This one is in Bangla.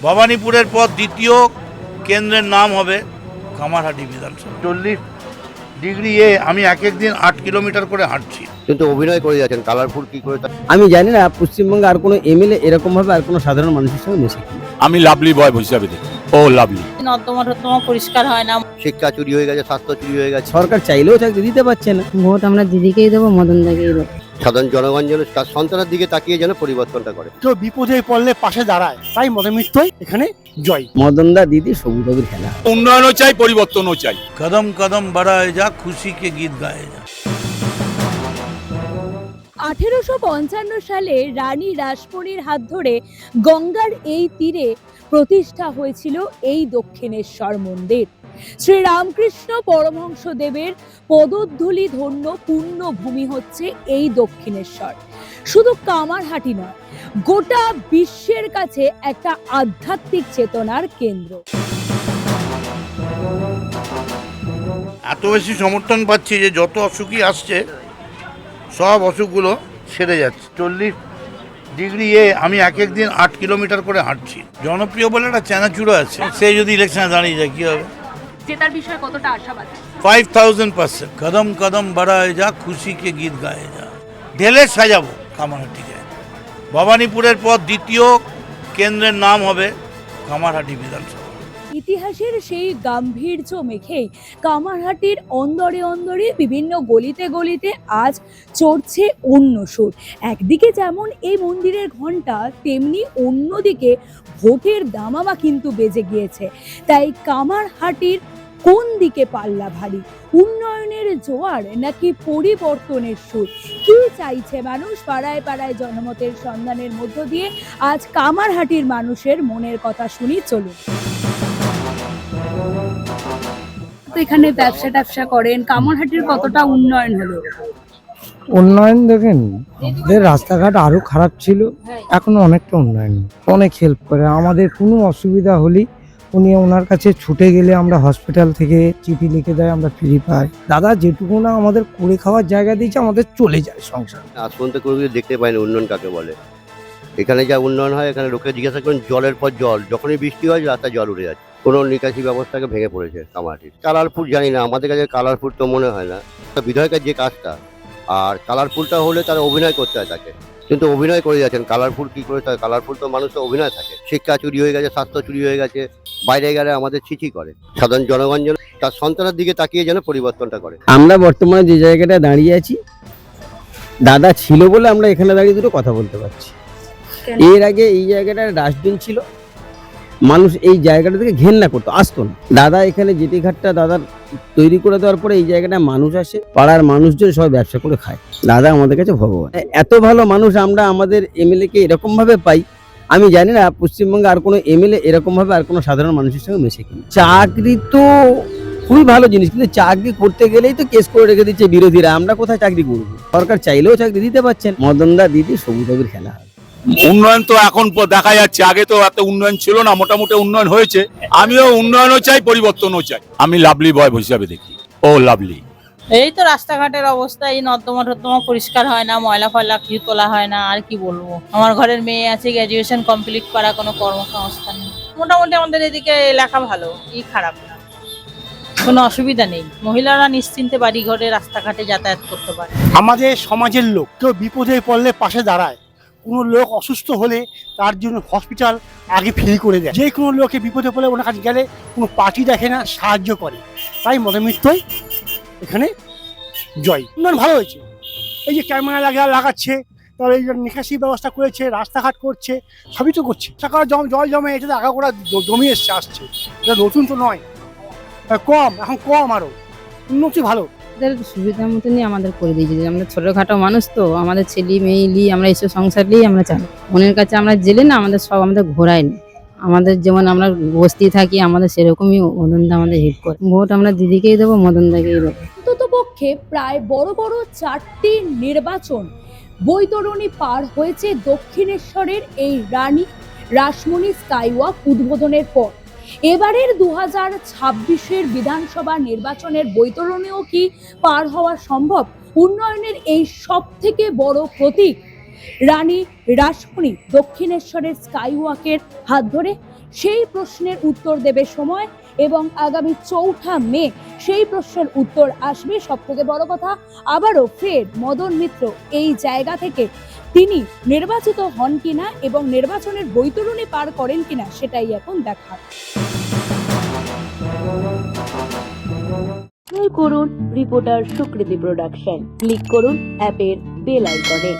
ভবানীপুরের পর দ্বিতীয় কেন্দ্রের নাম হবে কামারহাটি বিধানসভা। 40°A আমি এক দিন 8 কিলোমিটার করে হাঁটছি। কিন্তু অভিনয় করে যাচ্ছেন কালারফুল কি করে আমি জানি না পশ্চিমবঙ্গে আর কোনো এমএলএ এরকম ভাবে আর কোনো সাধারণ মানুষের সঙ্গে মেশে কিনা। আমি লাভলি বয় হিসাবে দেখি। ও লাভলি নর্দমা পরিষ্কার হয় না, শিক্ষা চুরি হয়ে গেছে, স্বাস্থ্য চুরি হয়ে গেছে। সরকার চাইলেও চাকরি দিতে পারছে না। ভোট আমরা দিদিকেই দেবো, মদন দাকেই দেবো। সাধারণ জনগণ যেন তার সন্তানের দিকে তাকিয়ে যেন পরিবর্তনটা করে। কেউ বিপদে পড়লে পাশে দাঁড়ায়, তাই মদমিত্রই এখানে জয়। মদনদা দিদি সবুজের খেলা। উন্নয়নও চাই, পরিবর্তনও চাই। কদম কদম बढ़ाए जा खुशी के गीत गाए जा। 1855 সালে রানী রাসমণির হাত ধরে গঙ্গার এই তীরে প্রতিষ্ঠা হয়েছিল এই দক্ষিণেশ্বর মন্দির। শ্রী রামকৃষ্ণ পরমহংসদেবের পদধূলি ধন্য পুণ্যভূমি হচ্ছে এই দক্ষিণেশ্বর। শুধু কামারহাটি নয়, গোটা বিশ্বের কাছে একটা আধ্যাত্মিক চেতনার কেন্দ্র। এত বেশি সমর্থন পাচ্ছি যে যত অসুখই আসছে সব অসুখগুলো সেরে যাচ্ছে। 40°A আমি এক দিন 8 কিলোমিটার করে হাঁটছি। জনপ্রিয় বলে একটা চানাচুরো আছে, সে যদি ইলেকশনে দাঁড়িয়ে যায় কি হবে? জেতার বিষয়ে কতটা আশাবাদী? 5000%। কদম কদম बढ़ाए जा खुशी के गीत गाए जा। ঢেলে সাজাবো কামারহাটিকে। ভবানীপুরের পর দ্বিতীয় কেন্দ্রের নাম হবে কামারহাটি বিধানসভা। ইতিহাসের সেই গাম্ভীর্য মেখেই কামারহাটির অন্দরে অন্দরে বিভিন্ন গলিতে গলিতে আজ চড়ছে অন্য সুর। একদিকে যেমন এই মন্দিরের ঘণ্টা, তেমনি অন্যদিকে ভোটের দামামা কিন্তু বেজে গিয়েছে। তাই কামারহাটির কোন দিকে পাল্লা ভারী? উন্নয়নের জোয়ার নাকি পরিবর্তনের সুর? কি চাইছে মানুষ? পাড়ায় পাড়ায় জনমতের সন্ধানের মধ্য দিয়ে আজ কামারহাটির মানুষের মনের কথা শুনি, চলুন। এখানে ব্যবসা ট্যাবসা করেন, কামারহাটির কতটা উন্নয়ন হলো? উন্নয়ন দেখেন, আমাদের রাস্তাঘাট আরো খারাপ ছিল, এখন অনেকটা উন্নয়ন, অনেক হেল্প করে। আমাদের কোনো অসুবিধা হলে উনি ওনার কাছে ছুটে গেলে আমরা হসপিটাল থেকে চিঠি লিখে দেয়, আমরা ফ্রি পাই। দাদা যেটুকু না আমাদের করে খাওয়ার জায়গা দিয়েছে, আমাদের চলে যায় সংসার। আজ পর্যন্ত কোনো কিছু দেখতে পাইনি উন্নয়ন কাকে বলে। এখানে যা উন্নয়ন হয়, এখানে লোকে জিজ্ঞাসা করেন জলের পর জল, যখনই বৃষ্টি হয় রাস্তায় জল উঠে যাচ্ছে। কোনো নিকাশি ব্যবস্থাকে ভেঙে পড়েছে কামারহাটির। কালারফুল জানি না, আমাদের কাছে কালারফুল তো মনে হয় না। বিধায়কের যে কাজটা, আর কালারফুলটা হলে তারা অভিনয় করতে হয় তাকে, কিন্তু অভিনয় করে যাচ্ছেন। কালারফুল কি করে? কালারফুল তো মানুষ তো অভিনয় থাকে। শিক্ষা চুরি হয়ে গেছে, স্বাস্থ্য চুরি হয়ে গেছে, বাইরে গেলে আমাদের ছিচি করে। সাধারণ জনগণ যেন তার সন্তানের দিকে তাকিয়ে যেন পরিবর্তনটা করে। আমরা বর্তমানে যে জায়গাটায় দাঁড়িয়ে আছি, দাদা ছিল বলে আমরা এখানে দাঁড়িয়ে দুটো কথা বলতে পারছি। এর আগে এই জায়গাটা ডাস্টবিন ছিল, মানুষ এই জায়গাটা থেকে ঘেন্না করতো, আসতো না। দাদা এখানে জেটি ঘাটটা দাদার তৈরি করে দেওয়ার পরে এই জায়গাটা মানুষ আসে, পাড়ার মানুষজন সবাই ব্যবসা করে খায়। দাদা আমাদের কাছে ভগবান। এত ভালো মানুষ আমরা আমাদের এমএলএ কে এরকম ভাবে পাই। আমি জানি না পশ্চিমবঙ্গে আর কোনো এমএলএ এরকম ভাবে আর কোনো সাধারণ মানুষের সঙ্গে মেশে কিনা। চাকরি তো খুবই ভালো জিনিস, কিন্তু চাকরি করতে গেলেই তো কেস করে রেখে দিচ্ছে বিরোধীরা। আমরা কোথায় চাকরি করবো? সরকার চাইলেও চাকরি দিতে পারছেন। মদনদা দিদি সবুজের খেলা। উন্নয়ন তো এখন দেখা যাচ্ছে, আগে তো এত উন্নয়ন ছিল না, মোটামুটি উন্নয়ন হয়েছে। আমিও উন্নয়নও চাই, পরিবর্তনও চাই। আমি লাভলি বয় হিসাবে দেখি। ও লাভলি। এই তো রাস্তাঘাটের অবস্থা, এই নর্দমা পরিষ্কার হয় না, ময়লা ফয়লা কিছু তোলা হয় না। আর কি বলবো, আমার ঘরের মেয়ে আছে গ্র্যাজুয়েশন কমপ্লিট করা, কোনো কর্মসংস্থান নেই। মোটামুটি আমাদের এদিকে এলাকা ভালো, কি খারাপ না, কোনো অসুবিধা নেই। মহিলারা নিশ্চিন্তে বাড়ি ঘরে রাস্তাঘাটে যাতায়াত করতে পারে। আমাদের সমাজের লোক কেউ বিপদে পড়লে পাশে দাঁড়ায়। কোনো লোক অসুস্থ হলে তার জন্য হসপিটাল আগে ফ্রি করে দেয়। যে কোনো লোকে বিপদে পড়লে ওনার কাছে গেলে কোনো পার্টি দেখে না, সাহায্য করে। তাই মদমিত্রই এখানে জয়। উন্নয়ন ভালো হয়েছে, এই যে ক্যামেরা লাগাচ্ছে, তারপরে এই যে নিকাশি ব্যবস্থা করেছে, রাস্তাঘাট করছে, সবই তো করছে। সকালে জল জমে, এটা তো আগা করা জমি এসছে, আসছে, এটা নতুন তো নয়, কম, এখন কম, আরও উন্নতি ভালো। আমাদের সুবিধা মতনই আমাদের করে দিয়েছে। আমরা ছোটখাটো মানুষ তো, আমাদের ছেলে মেয়ে নিয়ে আমরা এইসব সংসার নিয়ে আমরা চাই। মনের কাছে আমরা জেলে না, আমাদের সব আমাদের ঘোরায় না। আমাদের যেমন আমরা বস্তি থাকি, আমাদের সেরকমই মদনদা আমাদের হেল্প করে। ভোট আমরা দিদিকেই দেবো, মদন দাকেই দেবো। অন্ততপক্ষে প্রায় বড় বড় 4টি নির্বাচন বৈতরণী পার হয়েছে দক্ষিণেশ্বরের এই রানী রাসমণি স্কাইওয়াক উদ্বোধনের পর। এবারের 2026-এর বিধানসভা নির্বাচনের বৈতরণীও কি পার হওয়া সম্ভব? উন্নয়নের এই সব থেকে বড় প্রতীক রানী রাসমণি দক্ষিণেশ্বরের স্কাইওয়াকের হাত ধরে সেই প্রশ্নের উত্তর দেবে সময়, এবং আগামী 4 মে সেই প্রশ্নের উত্তর আসবে। সব থেকে বড় কথা, আবারও ফের মদন মিত্র এই জায়গা থেকে তিনি নির্বাচিত হন কিনা এবং নির্বাচনের বৈতরণী পার করেন কিনা সেটাই এখন দেখার। করুন রিপোর্টার সুকৃতি প্রোডাকশন, ক্লিক করুন অ্যাপের বেল আইকনে।